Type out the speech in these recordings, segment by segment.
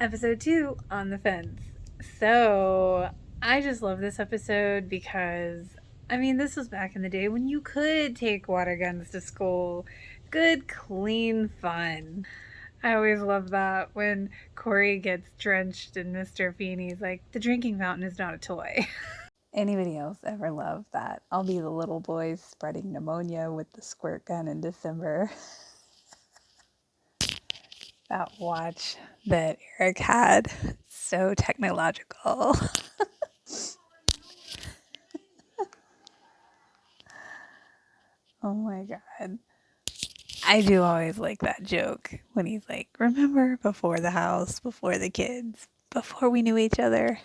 Episode 2 on the fence. So, I just love this episode because, this was back in the day when you could take water guns to school. Good, clean fun. I always love that when Corey gets drenched and Mr. Feeney's like, the drinking fountain is not a toy. Anybody else ever love that? I'll be the little boy spreading pneumonia with the squirt gun in December. That watch that Eric had, so technological. Oh my god. I do always like that joke when he's like, remember before the house, before the kids, before we knew each other.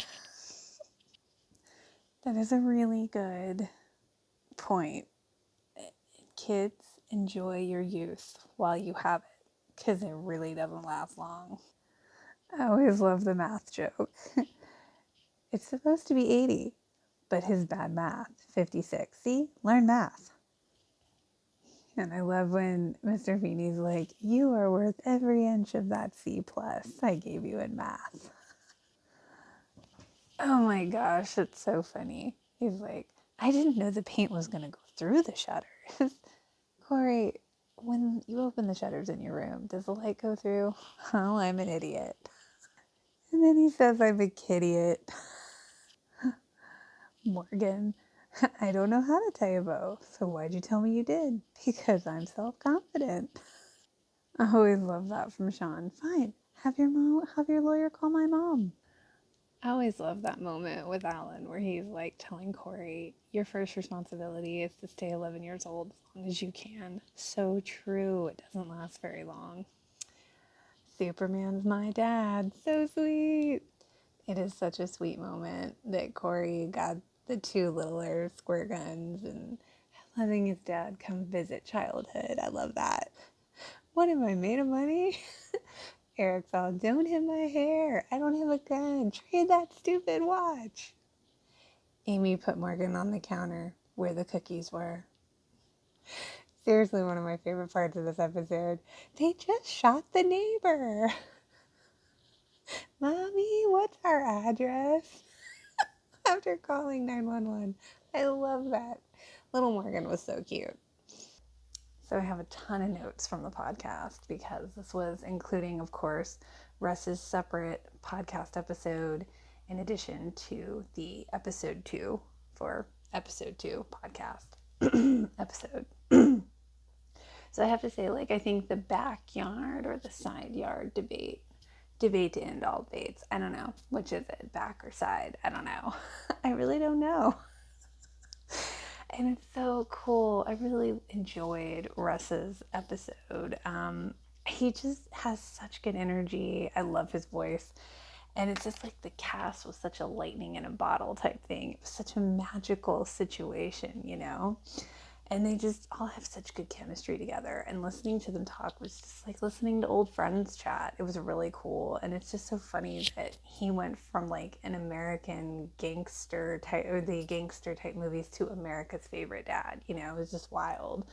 That is a really good point. Kids, enjoy your youth while you have it, because it really doesn't last long. I always love the math joke. It's supposed to be 80, but his bad math, 56. See? Learn math. And I love when Mr. Feeney's like, you are worth every inch of that C plus I gave you in math. Oh my gosh, it's so funny. He's like, I didn't know the paint was going to go through the shutters. Corey, when you open the shutters in your room, does the light go through? Oh, I'm an idiot. And then he says, I'm a kiddiot. Morgan, I don't know how to tie a bow, so why'd you tell me you did? Because I'm self-confident. I always love that from Sean. Fine, have your lawyer call my mom. I always love that moment with Alan where he's like telling Corey, your first responsibility is to stay 11 years old as long as you can. So true. It doesn't last very long. Superman's my dad. So sweet. It is such a sweet moment that Corey got the two littler squirt guns and letting his dad come visit childhood. I love that. What am I, made of money? Eric's all, don't hit my hair. I don't have a gun. Trade that stupid watch. Amy put Morgan on the counter where the cookies were. Seriously, one of my favorite parts of this episode. They just shot the neighbor. Mommy, what's our address? After calling 911. I love that. Little Morgan was so cute. So I have a ton of notes from the podcast because this was including, of course, Russ's separate podcast episode in addition to the episode 2 for episode 2 podcast episode. So I have to say, I think the backyard or the side yard debate to end all debates. I don't know. Which is it? Back or side? I don't know. I really don't know. And it's so cool. I really enjoyed Russ's episode. He just has such good energy. I love his voice. And it's just like the cast was such a lightning in a bottle type thing. It was such a magical situation, And they just all have such good chemistry together. And listening to them talk was just like listening to old friends chat. It was really cool. And it's just so funny that he went from an American gangster type, or the gangster type movies, to America's Favorite Dad. It was just wild.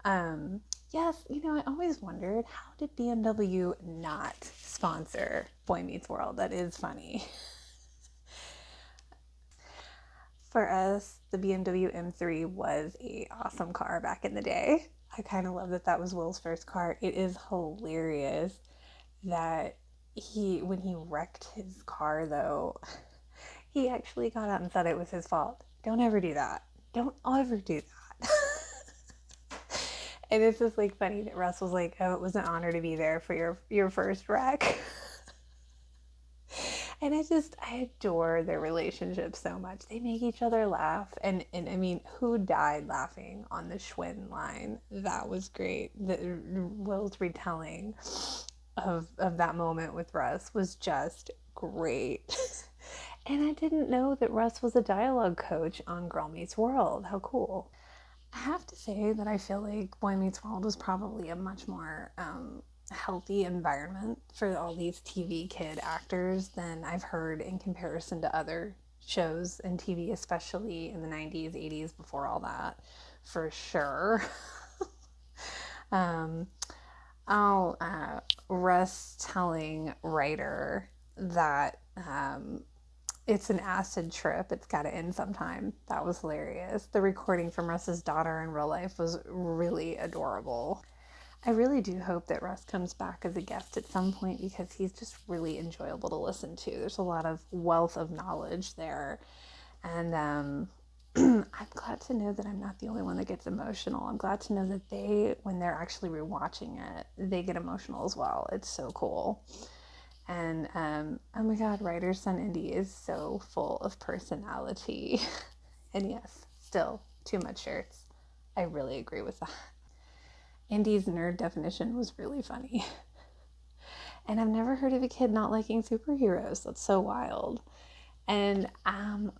Yes, I always wondered, how did BMW not sponsor Boy Meets World? That is funny. For us, the BMW M3 was a awesome car back in the day. I kind of love that was Will's first car. It is hilarious that when he wrecked his car, though, he actually got out and said it was his fault. Don't ever do that. Don't ever do that. And it's just funny that Russ was like, oh, it was an honor to be there for your first wreck. And I adore their relationship so much. They make each other laugh. And who died laughing on the Schwinn line? That was great. Will's retelling of that moment with Russ was just great. And I didn't know that Russ was a dialogue coach on Girl Meets World. How cool. I have to say that I feel like Boy Meets World was probably a much more healthy environment for all these TV kid actors than I've heard in comparison to other shows and TV, especially in the 90s, 80s, before all that, for sure. Oh, Russ telling Ryder that it's an acid trip. It's got to end sometime. That was hilarious. The recording from Russ's daughter in real life was really adorable. I really do hope that Russ comes back as a guest at some point because he's just really enjoyable to listen to. There's a lot of wealth of knowledge there. And I'm glad to know that I'm not the only one that gets emotional. I'm glad to know that when they're actually rewatching it, they get emotional as well. It's so cool. And oh my God, Ryder's son Indy is so full of personality. And yes, still too much shirts. I really agree with that. Indy's nerd definition was really funny. And I've never heard of a kid not liking superheroes. That's so wild. And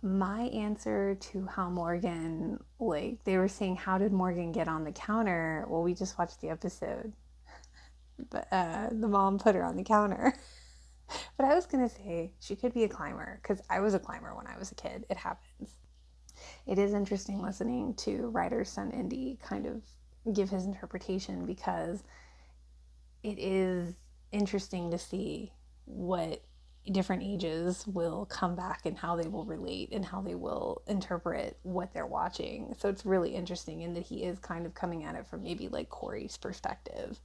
my answer to how Morgan, like, they were saying, how did Morgan get on the counter? Well, we just watched the episode, but the mom put her on the counter. But I was going to say she could be a climber because I was a climber when I was a kid. It happens. It is interesting listening to Ryder's son Indy kind of give his interpretation because it is interesting to see what different ages will come back and how they will relate and how they will interpret what they're watching. So it's really interesting in that he is kind of coming at it from maybe like Corey's perspective.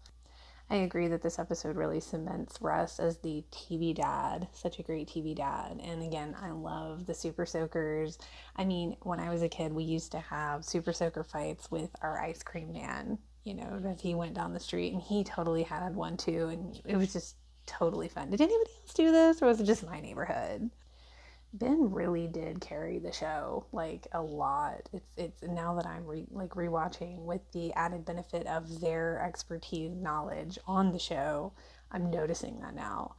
I agree that this episode really cements Russ as the TV dad, such a great TV dad. And again, I love the Super Soakers. I mean, when I was a kid, we used to have Super Soaker fights with our ice cream man, you know, as he went down the street, and he totally had one too. And it was just totally fun. Did anybody else do this, or was it just my neighborhood? Ben really did carry the show like a lot. It's now that I'm rewatching with the added benefit of their expertise knowledge on the show, I'm noticing that now,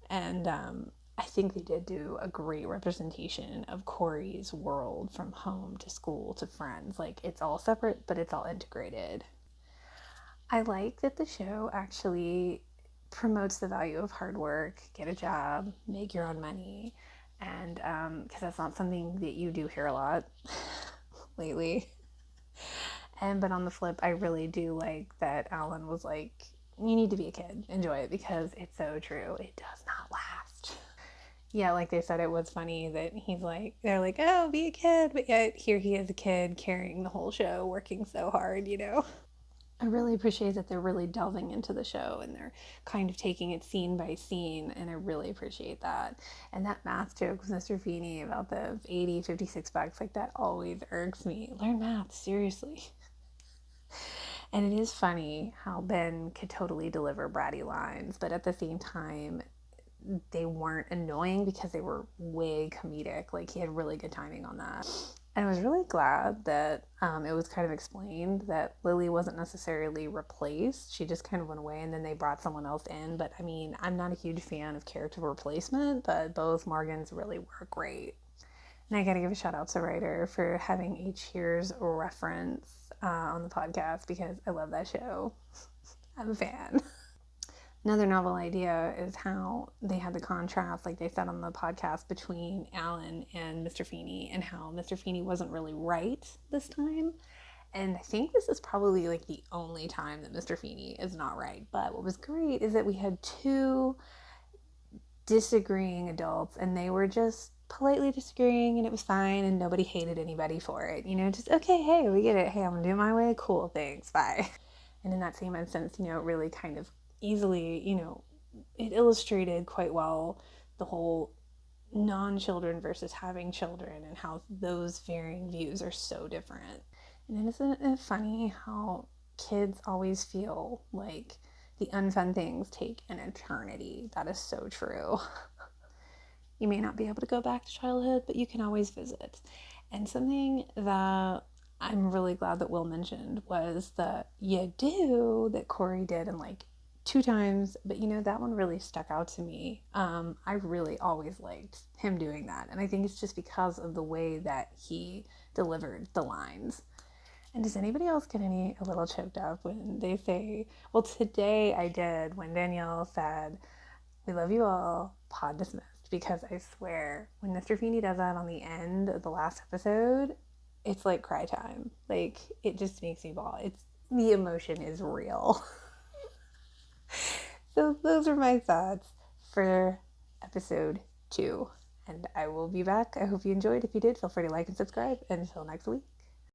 and I think they did do a great representation of Corey's world from home to school to friends. Like it's all separate, but it's all integrated. I like that the show actually promotes the value of hard work, get a job, make your own money, and because that's not something that you do hear a lot lately. And but on the flip, I really do like that Alan was like, "You need to be a kid, enjoy it," because it's so true. It does not last. Yeah, like they said, it was funny that he's like, they're like, "Oh, be a kid," but yet here he is, a kid carrying the whole show, working so hard, you know. I really appreciate that they're really delving into the show and they're kind of taking it scene by scene, and I really appreciate that. And that math joke with Mr. Feeney about the 80, 56 bucks, like that always irks me. Learn math, seriously. And it is funny how Ben could totally deliver bratty lines, but at the same time, they weren't annoying because they were way comedic. Like he had really good timing on that. And I was really glad that it was kind of explained that Lily wasn't necessarily replaced. She just kind of went away and then they brought someone else in. But I mean, I'm not a huge fan of character replacement, but both Morgans really were great. And I got to give a shout out to Ryder for having a Cheers reference on the podcast because I love that show. I'm a fan. Another novel idea is how they had the contrast, like they said on the podcast, between Alan and Mr. Feeney, and how Mr. Feeney wasn't really right this time. And I think this is probably like the only time that Mr. Feeney is not right. But what was great is that we had two disagreeing adults, and they were just politely disagreeing, and it was fine, and nobody hated anybody for it. You know, just, okay, hey, we get it. Hey, I'm gonna do it my way. Cool, thanks, bye. And in that same instance, you know, it really kind of easily, you know, it illustrated quite well the whole non-children versus having children and how those varying views are so different. And isn't it funny how kids always feel like the unfun things take an eternity? That is so true. You may not be able to go back to childhood, but you can always visit. And something that I'm really glad that Will mentioned was the "you do" that Corey did in like two times, but you know, that one really stuck out to me. I really always liked him doing that, and I think it's just because of the way that he delivered the lines. And does anybody else get a little choked up when they say, well, today I did when Danielle said, "We love you all, pod dismissed," because I swear, when Mr. Feeney does that on the end of the last episode, it's like cry time. Like, it just makes me bawl. The emotion is real. So those are my thoughts for episode 2. And I will be back. I hope you enjoyed. If you did, feel free to like and subscribe. And until next week.